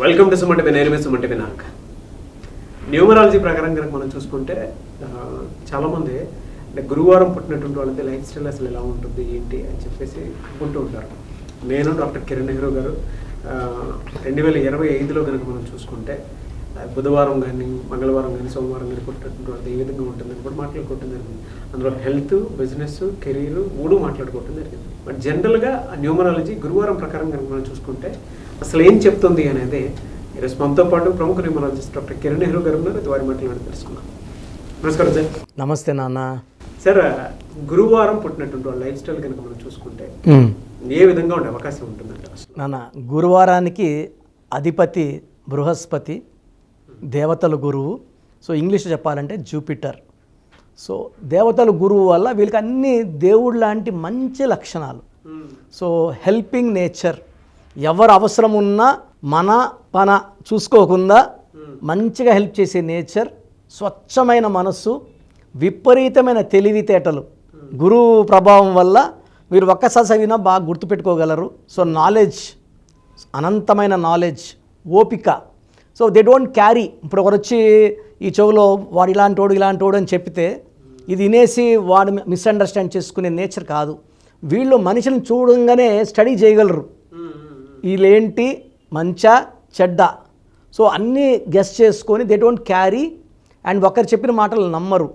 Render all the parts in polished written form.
Welcome to సుమంటి నేను సుమంటి Vinayak. Numerology ప్రకారం కనుక మనం చూసుకుంటే చాలామంది అంటే గురువారం పుట్టినటువంటి వాళ్ళది లైఫ్ స్టైల్ అసలు ఎలా ఉంటుంది ఏంటి అని చెప్పేసి అనుకుంటూ ఉంటారు. నేను డాక్టర్ కిరణ్ నెహ్రూ గారు 2025లో కనుక మనం చూసుకుంటే బుధవారం కానీ మంగళవారం కానీ సోమవారం కానీ పుట్టినటువంటి వాళ్ళది ఏ విధంగా ఉంటుందని కూడా మాట్లాడుకోవటం జరిగింది. అందులో హెల్త్, బిజినెస్, కెరీర్ మూడు మాట్లాడుకోవటం జరిగింది. బట్ జనరల్గా న్యూమరాలజీ గురువారం ప్రకారం కనుక మనం చూసుకుంటే అసలు ఏం చెప్తుంది అనేది ఈరోజు మనతో పాటు ప్రముఖ న్యూమరాలజిస్ట్ డాక్టర్ కిరణ్ నెహ్రూ గారు ఉన్నారు. అది వారి మాటలు తెలుసుకున్నాం. నమస్కారం సార్. నమస్తే నాన్న. సార్, గురువారం పుట్టినటువంటి వాళ్ళ లైఫ్ స్టైల్ కనుక మనం చూసుకుంటే ఏ విధంగా ఉండే అవకాశం ఉంటుందంటే నాన్న, గురువారానికి అధిపతి బృహస్పతి, దేవతల గురువు. సో ఇంగ్లీష్లో చెప్పాలంటే జూపిటర్. సో దేవతల గురువు వల్ల వీళ్ళకి అన్ని దేవుడు లాంటి మంచి లక్షణాలు. సో హెల్పింగ్ నేచర్, ఎవరు అవసరం ఉన్నా మన పన చూసుకోకుండా మంచిగా హెల్ప్ చేసే నేచర్, స్వచ్ఛమైన మనస్సు, విపరీతమైన తెలివితేటలు. గురువు ప్రభావం వల్ల మీరు ఒక్కసారి చదివినా బాగా గుర్తుపెట్టుకోగలరు. సో నాలెడ్జ్, అనంతమైన నాలెడ్జ్, ఓపిక. So they don't carry. ఇప్పుడు ఒకరు వచ్చి ఈ చెవులో వాడు ఇలాంటోడు అని చెప్తే ఇది వినేసి వాడు మిస్అండర్స్టాండ్ చేసుకునే నేచర్ కాదు. వీళ్ళు మనిషిని చూడంగానే స్టడీ చేయగలరు. వీళ్ళేంటి, మంచా చెడ్డ, సో అన్నీ గెస్ చేసుకొని దే డోంట్ క్యారీ. అండ్ ఒకరు చెప్పిన మాటలు నమ్మరు.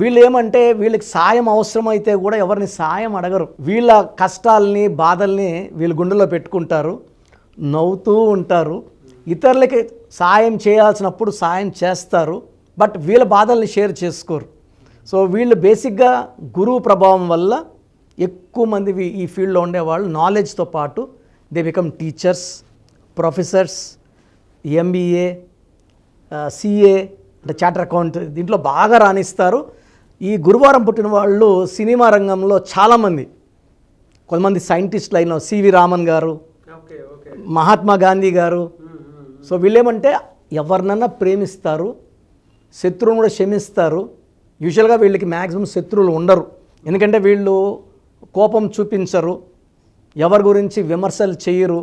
వీళ్ళు ఏమంటే వీళ్ళకి సాయం అవసరమైతే కూడా ఎవరిని సాయం అడగరు. వీళ్ళ కష్టాలని, బాధల్ని వీళ్ళు గుండెలో పెట్టుకుంటారు, నవ్వుతూ ఉంటారు. ఇతరులకి సాయం చేయాల్సినప్పుడు సాయం చేస్తారు, బట్ వీళ్ళ బాధల్ని షేర్ చేసుకోరు. సో వీళ్ళు బేసిక్గా గురువు ప్రభావం వల్ల ఎక్కువ మంది ఈ ఫీల్డ్లో ఉండేవాళ్ళు నాలెడ్జ్తో పాటు they become teachers, professors, MBA, CA అంటే చార్టర్ అకౌంట్, దీంట్లో బాగా రాణిస్తారు. ఈ గురువారం పుట్టిన వాళ్ళు సినిమా రంగంలో చాలామంది, కొంతమంది సైంటిస్టులు అయిన సివి రామన్ గారు, మహాత్మా గాంధీ గారు. సో వీళ్ళేమంటే ఎవరినన్నా ప్రేమిస్తారు, శత్రువును కూడా క్షమిస్తారు. యూజువల్గా వీళ్ళకి మ్యాక్సిమం శత్రువులు ఉండరు, ఎందుకంటే వీళ్ళు కోపం చూపించరు, ఎవరి గురించి విమర్శలు చేయరు.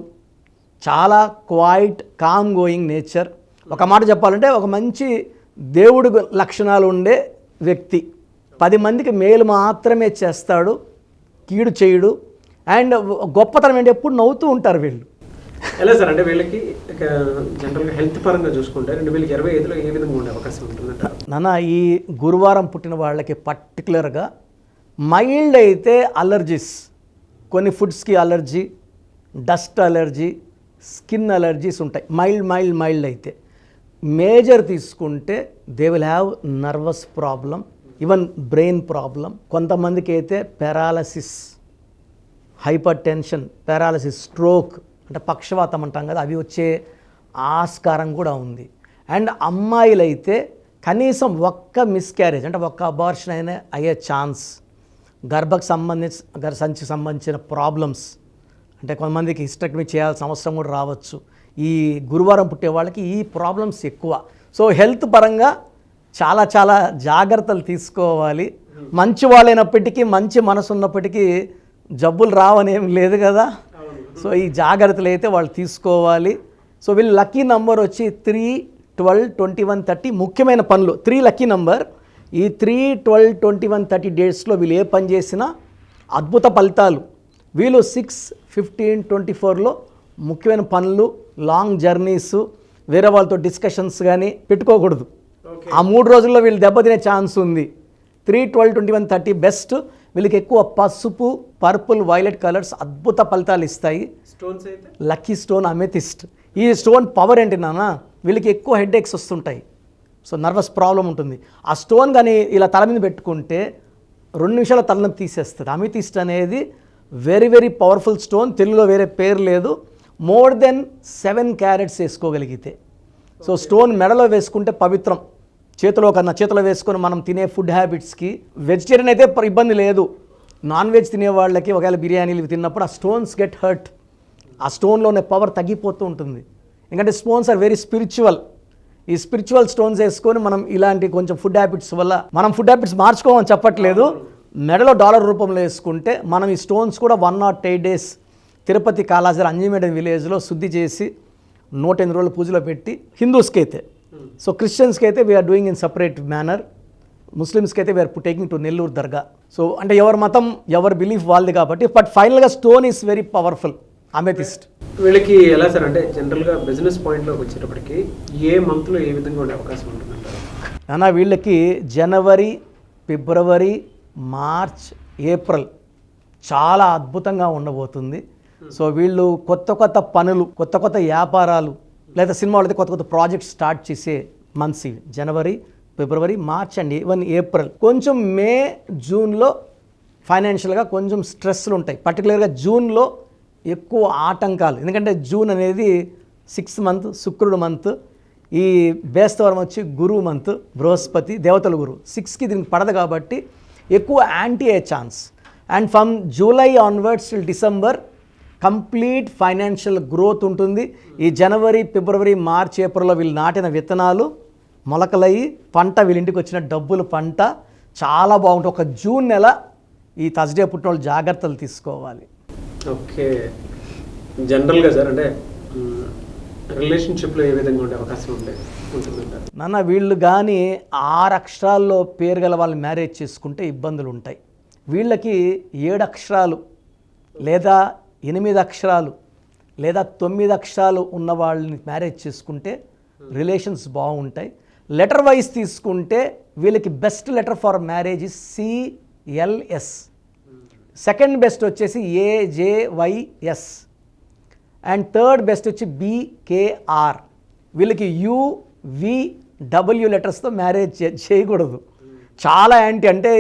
చాలా క్వైట్, కామ్ గోయింగ్ నేచర్. ఒక మాట చెప్పాలంటే ఒక మంచి దేవుడి లక్షణాలు ఉండే వ్యక్తి. 10 మందికి మేలు మాత్రమే చేస్తాడు, కీడు చేయడు. అండ్ గొప్పతనం ఏంటి, ఎప్పుడు నవ్వుతూ ఉంటారు వీళ్ళు. ఎలా సార్, అంటే వీళ్ళకి జనరల్గా హెల్త్ పరంగా చూసుకుంటే 2025లో ఏ విధంగా ఉండే అవకాశం ఉంటుందంట నాన్న? ఈ గురువారం పుట్టిన వాళ్ళకి పర్టికులర్గా మైల్డ్ అయితే అలర్జీస్, కొన్ని ఫుడ్స్కి allergy, dust allergy, skin allergies ఉంటాయి. మైల్డ్ అయితే. మేజర్ తీసుకుంటే they will have nervous problem, even brain problem. కొంతమందికి అయితే paralysis, hypertension, paralysis, stroke అంటే పక్షవాతం అంటాం కదా, అవి వచ్చే ఆస్కారం కూడా ఉంది. అండ్ అమ్మాయిలైతే కనీసం ఒక్క మిస్క్యారేజ్ అంటే ఒక్క అబార్షన్ అయినా అయ్యే ఛాన్స్, సంచికి సంబంధించిన ప్రాబ్లమ్స్, అంటే కొంతమందికి హిస్టెక్టమీ చేయాల్సిన అవసరం కూడా రావచ్చు. ఈ గురువారం పుట్టే వాళ్ళకి ఈ ప్రాబ్లమ్స్ ఎక్కువ. సో హెల్త్ పరంగా చాలా చాలా జాగ్రత్తలు తీసుకోవాలి. మంచి వాళ్ళైనప్పటికీ, మంచి మనసు ఉన్నప్పటికీ జబ్బులు రావనేం లేదు కదా. సో ఈ జాగ్రత్తలు అయితే వాళ్ళు తీసుకోవాలి. సో వీళ్ళు లక్కీ నంబర్ వచ్చి 3, 12, 21, 30. ముఖ్యమైన పనులు 3 లక్కీ నంబర్. ఈ 3, 12, 21, 30 డేట్స్లో వీళ్ళు ఏ పని చేసినా అద్భుత ఫలితాలు. వీళ్ళు 6, 15, 24లో ముఖ్యమైన పనులు, లాంగ్ జర్నీస్, వేరే వాళ్ళతో డిస్కషన్స్ కానీ పెట్టుకోకూడదు. ఆ 3 రోజుల్లో వీళ్ళు దెబ్బతినే ఛాన్స్ ఉంది. 3, 12, 21, 30 బెస్ట్. వీళ్ళకి ఎక్కువ పసుపు, పర్పుల్, వైలెట్ కలర్స్ అద్భుత ఫలితాలు ఇస్తాయి. స్టోన్స్ అయితే లక్కీ స్టోన్ అమెథిస్ట్. ఈ స్టోన్ పవర్ ఏంటి నాన్న, వీళ్ళకి ఎక్కువ హెడేక్స్ వస్తుంటాయి, సో నర్వస్ ప్రాబ్లం ఉంటుంది. ఆ స్టోన్ కానీ ఇలా తల మీద పెట్టుకుంటే 2 నిమిషాల తలనొప్పి తీసేస్తుంది. అమెథిస్ట్ అనేది వెరీ వెరీ పవర్ఫుల్ స్టోన్. తెలుగులో వేరే పేరు లేదు. మోర్ దెన్ 7 క్యారెట్స్ వేసుకోగలిగితే. సో స్టోన్ మెడలో వేసుకుంటే పవిత్రం. చేతిలో వేసుకొని మనం తినే ఫుడ్ హ్యాబిట్స్కి, వెజిటేరియన్ అయితే ఇబ్బంది లేదు. నాన్ వెజ్ తినే వాళ్ళకి ఒకవేళ బిర్యానీలు తిన్నప్పుడు ఆ స్టోన్స్ గెట్ హర్ట్. ఆ స్టోన్లోనే పవర్ తగ్గిపోతూ ఉంటుంది. ఎందుకంటే స్టోన్స్ ఆర్ వెరీ స్పిరిచువల్. ఈ స్పిరిచువల్ స్టోన్స్ వేసుకొని మనం ఇలాంటి కొంచెం ఫుడ్ హ్యాబిట్స్ వల్ల, మనం ఫుడ్ హ్యాబిట్స్ మార్చుకోమని చెప్పట్లేదు, మెడలో డాలర్ రూపంలో వేసుకుంటే మనం ఈ స్టోన్స్ కూడా 108 days తిరుపతి కాళాజీ అంజమేడ విలేజ్లో శుద్ధి చేసి 108 రోజులు పూజలో పెట్టి హిందూస్కి అయితే. సో క్రిస్టియన్స్కి అయితే we're doing in separate manner, ముస్లిమ్స్కి అయితే we're taking to Nellore dargah. So అంటే ఎవరి మతం ఎవరి బిలీఫ్ వాళ్ళది కాబట్టి, బట్ ఫైనల్గా stone is very powerful, amethyst. వీళ్ళకి ఎలా సార్ అంటే జనరల్గా బిజినెస్ పాయింట్లోకి వచ్చేటప్పటికి ఏ మంత్లో ఏ విధంగా ఉండే అవకాశం ఉంటుందంటారు? అన్న వీళ్ళకి జనవరి, ఫిబ్రవరి, మార్చ్, ఏప్రిల్ చాలా అద్భుతంగా ఉండబోతుంది. సో వీళ్ళు కొత్త కొత్త పనులు, కొత్త కొత్త వ్యాపారాలు, లేదా సినిమా వాళ్ళతో కొత్త కొత్త ప్రాజెక్ట్స్ స్టార్ట్ చేసే మంత్స్ ఇవి. జనవరి, ఫిబ్రవరి, మార్చ్ అండ్ ఈవెన్ ఏప్రిల్. కొంచెం మే, జూన్లో ఫైనాన్షియల్గా కొంచెం స్ట్రెస్లు ఉంటాయి. పర్టికులర్గా జూన్లో ఎక్కువ ఆటంకాలు, ఎందుకంటే జూన్ అనేది 6th మంత్, శుక్రుడు మంత్. ఈ బేస్తవారం వచ్చి గురువు మంత్, బృహస్పతి దేవతల గురువు 6కి దీనికి పడదు కాబట్టి ఎక్కువ యాంటీ అయ్యే chance. And from July onwards till December complete financial growth ఉంటుంది. ఈ జనవరి, ఫిబ్రవరి, మార్చ్, ఏప్రిల్లో వీళ్ళు నాటిన విత్తనాలు మొలకలయ్యి పంట, వీళ్ళింటికి వచ్చిన డబ్బులు పంట చాలా బాగుంటుంది. ఒక జూన్ నెల ఈ థర్స్డే పుట్టిన వాళ్ళు జాగ్రత్తలు తీసుకోవాలి. ఓకే, జనరల్గా సార్ అంటే రిలేషన్షిప్లో ఏ విధంగా ఉండే అవకాశం ఉంటుందంటారు? నాన్న వీళ్ళు కానీ 6 అక్షరాల్లో పేరు గల వాళ్ళు మ్యారేజ్ చేసుకుంటే ఇబ్బందులు ఉంటాయి. వీళ్ళకి 7 అక్షరాలు లేదా 8 అక్షరాలు లేదా 9 అక్షరాలు ఉన్న వాళ్ళని మ్యారేజ్ చేసుకుంటే రిలేషన్స్ బాగుంటాయి. లెటర్ వైజ్ తీసుకుంటే వీళ్ళకి best letter for marriage is CLS. Second best వచ్చేసి AJYS అండ్ థర్డ్ బెస్ట్ వచ్చి BKR. వీళ్ళకి UVW లెటర్స్తో మ్యారేజ్ చేయకూడదు. చాలా యాంటీ, అంటే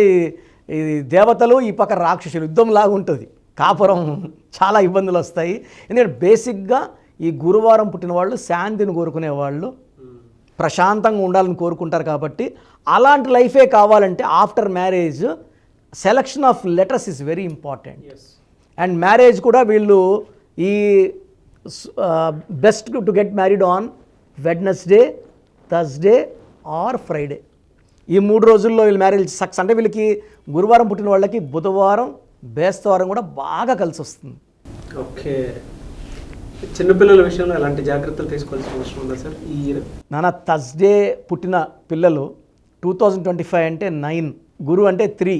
ఈ దేవతలు ఈ పక్క రాక్షసులు యుద్ధం లాగా ఉంటుంది. కాపురం చాలా ఇబ్బందులు వస్తాయి. ఎందుకంటే బేసిక్గా ఈ గురువారం పుట్టిన వాళ్ళు శాంతిని కోరుకునే వాళ్ళు, ప్రశాంతంగా ఉండాలని కోరుకుంటారు. కాబట్టి అలాంటి లైఫే కావాలంటే after marriage selection of letters is very important. And marriage కూడా వీళ్ళు ఈ best to get married on Wednesday, Thursday or Friday. ఈ 3 రోజుల్లో వీళ్ళు మ్యారేజ్ సక్సెస్. అంటే వీళ్ళకి గురువారం పుట్టిన వాళ్ళకి బుధవారం, బేస్తవారం కూడా బాగా కలిసి వస్తుంది. ఓకే, చిన్నపిల్లల విషయంలో ఎలాంటి జాగ్రత్తలు తీసుకోవాల్సిన అవసరం ఉందా సార్ ఈ ఇయర్? నాన్న థర్స్డే పుట్టిన పిల్లలు 2025 అంటే 9, గురు అంటే 3,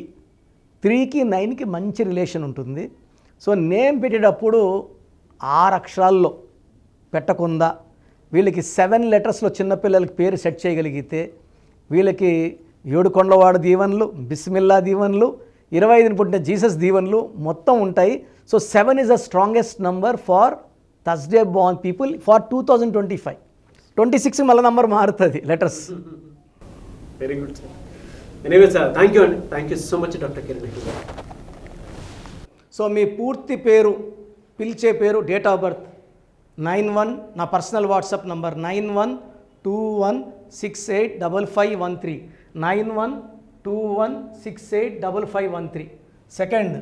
3కి 9కి మంచి రిలేషన్ ఉంటుంది. సో నేమ్ పెట్టేటప్పుడు 6 అక్షరాల్లో పెట్టకుండా వీళ్ళకి 7 లెటర్స్లో చిన్నపిల్లలకి పేరు సెట్ చేయగలిగితే వీళ్ళకి 7 కొండవాడు దీవెనలు, బిస్మిల్లా దీవెనలు, 25ని పుట్టిన జీసస్ దీవెనలు మొత్తం ఉంటాయి. So 7 is the strongest number for Thursday born people for 2025. 26 మళ్ళీ నంబర్ మారుతుంది letters. Very good sir. Anyway sir, thank you so much doctor Kiran. So మీ పూర్తి పేరు, పిలిచే పేరు, డేట్ ఆఫ్ బర్త్ 91, నా personal WhatsApp number 9121685513, 9121685513. Second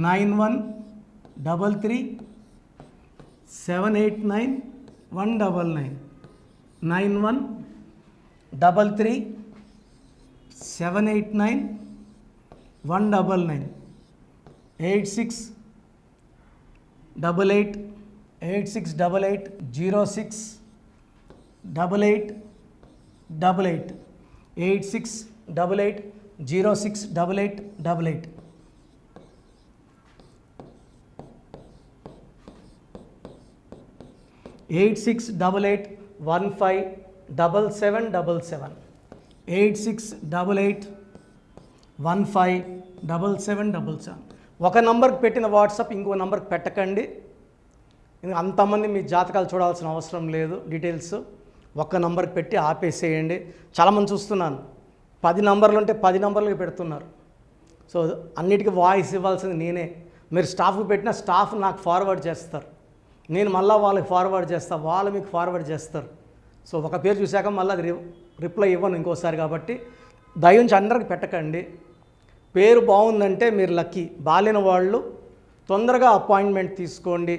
9133789199, 9133789199, 8688068888, 8688068888. Eight 8688157777, 8688157777. ఒక నంబర్కి పెట్టిన వాట్సాప్ ఇంకో నంబర్కి పెట్టకండి. అంతమంది మీ జాతకాలు చూడాల్సిన అవసరం లేదు. డీటెయిల్స్ ఒక్క నంబర్కి పెట్టి ఆపేసేయండి. చాలామంది చూస్తున్నాను 10 నంబర్లు ఉంటే 10 నంబర్లకి పెడుతున్నారు. సో అన్నిటికీ వాయిస్ ఇవ్వాల్సింది నేనే. మీరు స్టాఫ్కి పెట్టిన స్టాఫ్ నాకు ఫార్వర్డ్ చేస్తారు, నేను మళ్ళీ వాళ్ళకి ఫార్వర్డ్ చేస్తాను, వాళ్ళు మీకు ఫార్వర్డ్ చేస్తారు. సో ఒక పేరు చూశాక మళ్ళీ అది రిప్లై ఇవ్వను ఇంకోసారి. కాబట్టి దయించి అందరికి పెట్టకండి. పేరు బాగుందంటే మీరు లక్కీ. బాలేని వాళ్ళు తొందరగా అపాయింట్మెంట్ తీసుకోండి,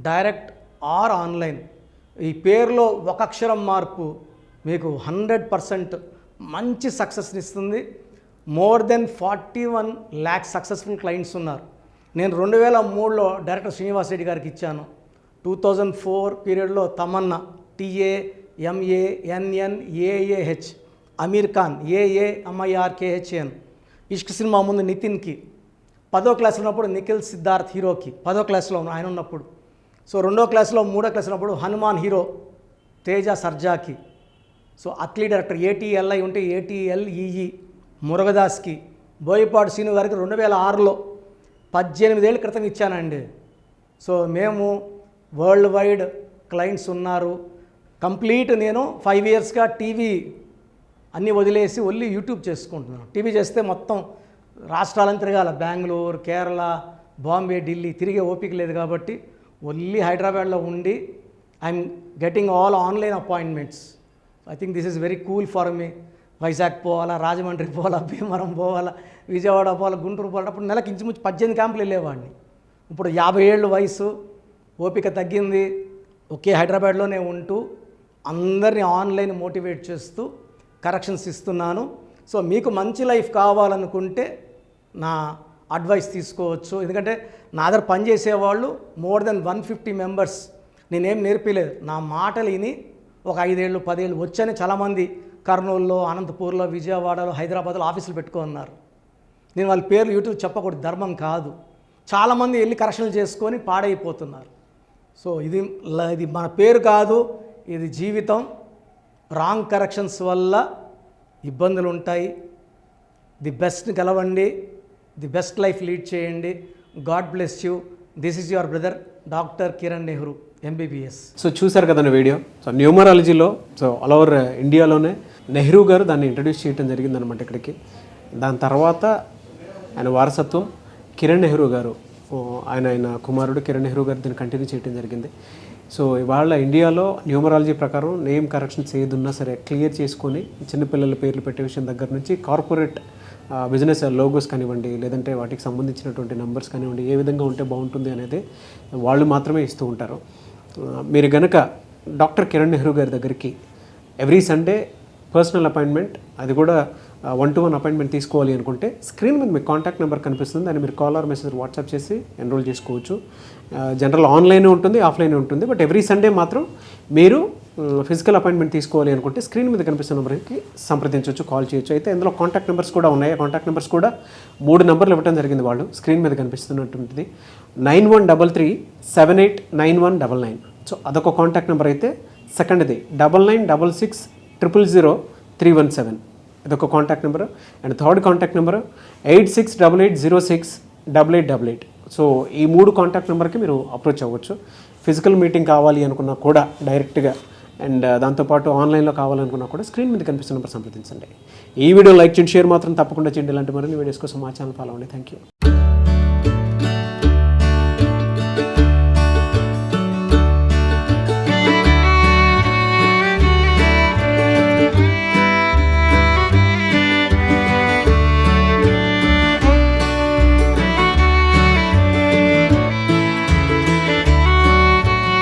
డైరెక్ట్ ఆర్ ఆన్లైన్. ఈ పేరులో ఒక అక్షరం మార్పు మీకు 100% మంచి సక్సెస్ని ఇస్తుంది. More than 41 lakhs successful clients ఉన్నారు. నేను 2003లో డైరెక్టర్ శ్రీనివాస్ రెడ్డి గారికి ఇచ్చాను. 2004 పీరియడ్లో తమన్నా TAMANNAAH, అమీర్ ఖాన్ AAMIRKHAN, ఇష్క్ సినిమా ముందు నితిన్కి, 10వ క్లాస్లో ఉన్నప్పుడు నిఖిల్ సిద్ధార్థ్ హీరోకి, 10వ క్లాస్లో ఆయన ఉన్నప్పుడు. సో 2వ క్లాస్లో 3వ క్లాస్ ఉన్నప్పుడు హనుమాన్ హీరో తేజ సర్జాకి. సో అట్లీ డైరెక్టర్ ATLI ఉంటే ATLEE మురుగదాస్కి. బోయపాటి శ్రీను గారికి 2006లో 18 ఏళ్ళ క్రితం ఇచ్చానండి. సో మేము వరల్డ్ వైడ్ క్లయింట్స్ ఉన్నారు. కంప్లీట్ నేను 5 ఇయర్స్గా టీవీ అన్నీ వదిలేసి ఓన్లీ యూట్యూబ్ చేసుకుంటున్నాను. టీవీ చేస్తే మొత్తం రాష్ట్రాలను తిరగాల, బెంగళూరు, కేరళ, బాంబే, ఢిల్లీ తిరిగే ఓపిక లేదు కాబట్టి ఓన్లీ హైదరాబాద్లో ఉండి I'm getting all online appointments. I think this is very cool for me. Vizag పోవాలా, రాజమండ్రి పోవాలా, భీమవరం పోవాలా, విజయవాడ పోవాలా, గుంటూరు పోవాలా. అప్పుడు నెలకి ఇంచుమించు 18 క్యాంపులు వెళ్ళేవాడిని. ఇప్పుడు 50 ఏళ్ళు వయసు, ఓపిక తగ్గింది. ఒకే హైదరాబాద్లోనే ఉంటూ అందరినీ ఆన్లైన్ మోటివేట్ చేస్తూ కరెక్షన్స్ ఇస్తున్నాను. సో మీకు మంచి లైఫ్ కావాలనుకుంటే నా అడ్వైస్ తీసుకోవచ్చు. ఎందుకంటే నా దగ్గర పనిచేసేవాళ్ళు మోర్ దెన్ 150 మెంబర్స్. నేనేం నేర్పిలేదు, నా మాటలు విని ఒక 5 ఏళ్ళు 10 ఏళ్ళు వచ్చని చాలామంది కర్నూలులో, అనంతపూర్లో, విజయవాడలో, హైదరాబాద్లో ఆఫీసులు పెట్టుకున్నారు. నేను వాళ్ళ పేర్లు యూట్యూబ్ చెప్పకూడదు, ధర్మం కాదు. చాలామంది వెళ్ళి కరెక్షన్లు చేసుకొని పాడైపోతున్నారు. సో ఇది మన పేరు కాదు, ఇది జీవితం. రాంగ్ కరెక్షన్స్ వల్ల ఇబ్బందులు ఉంటాయి. ది బెస్ట్ని గెలవండి, ది బెస్ట్ లైఫ్ లీడ్ చేయండి. God bless you. This is your brother doctor Kiran Nehru MBBS. So చూశారు కదండి వీడియో. సో న్యూమరాలజీలో సో ఆల్ ఓవర్ ఇండియాలోనే నెహ్రూ గారు దాన్ని ఇంట్రడ్యూస్ చేయడం జరిగిందనమాట ఇక్కడికి. దాని తర్వాత ఆయన వారసత్వం కిరణ్ నెహ్రూ గారు, ఆయన కుమారుడు కిరణ్ నెహ్రూ గారు దీన్ని కంటిన్యూ చేయడం జరిగింది. సో ఇవాళ ఇండియాలో న్యూమరాలజీ ప్రకారం నేమ్ కరెక్షన్స్ ఏదున్నా సరే క్లియర్ చేసుకొని చిన్నపిల్లల పేర్లు పెట్టే విషయం దగ్గర నుంచి కార్పొరేట్ బిజినెస్ లోగోస్ కానివ్వండి, లేదంటే వాటికి సంబంధించినటువంటి నెంబర్స్ కానివ్వండి, ఏ విధంగా ఉంటే బాగుంటుంది అనేది వాళ్ళు మాత్రమే ఇస్తూ ఉంటారు. మీరు గనక డాక్టర్ కిరణ్ నెహ్రూ గారి దగ్గరికి ఎవ్రీ సండే పర్సనల్ అపాయింట్మెంట్, అది కూడా 1-to-1 అపాయింట్మెంట్ తీసుకోవాలి అనుకుంటే స్క్రీన్ మీద మీకు కాంటాక్ట్ నెంబర్ కనిపిస్తుంది. దాన్ని మీరు కాల్ ఆర్ మెసేజ్ వాట్సాప్ చేసి ఎన్రోల్ చేసుకోవచ్చు. జనరల్ ఆన్లైన్ ఉంటుంది, ఆఫ్లైన్ ఉంటుంది. బట్ ఎవ్రీ సండే మాత్రం మీరు ఫిజికల్ అపాయింట్మెంట్ తీసుకోవాలి అనుకుంటే స్క్రీన్ మీద కనిపిస్తున్న నెంబర్కి సంప్రదించవచ్చు, కాల్ చేయొచ్చు. అయితే ఇందులో కాంటాక్ట్ నెంబర్స్ కూడా ఉన్నాయి. ఆ కాంటాక్ట్ నెంబర్స్ కూడా 3 నెంబర్లు ఇవ్వడం జరిగింది వాళ్ళు. స్క్రీన్ మీద కనిపిస్తున్నటువంటిది 9133789199. సో అదొక కాంటాక్ట్ నెంబర్ అయితే. సెకండ్ది 9966000317, ఇదొక contact number. And third contact number 8688068888. So ఈ 3 కాంటాక్ట్ నెంబర్కి మీరు అప్రోచ్ అవ్వచ్చు. ఫిజికల్ మీటింగ్ కావాలి అనుకున్నా కూడా డైరెక్ట్గా, అండ్ దాంతోపాటు ఆన్లైన్లో కావాలనుకున్నా కూడా స్క్రీన్ మీద కనిపిస్తున్న నెంబర్ సంప్రదించండి. ఈ వీడియో లైక్ చేయండి, షేర్ మాత్రం తప్పకుండా చేయండి. ఇలాంటి మరిన్ని వీడియోస్ కోసం మా ఛానల్ ఫాలో అవ్వండి. Thank you.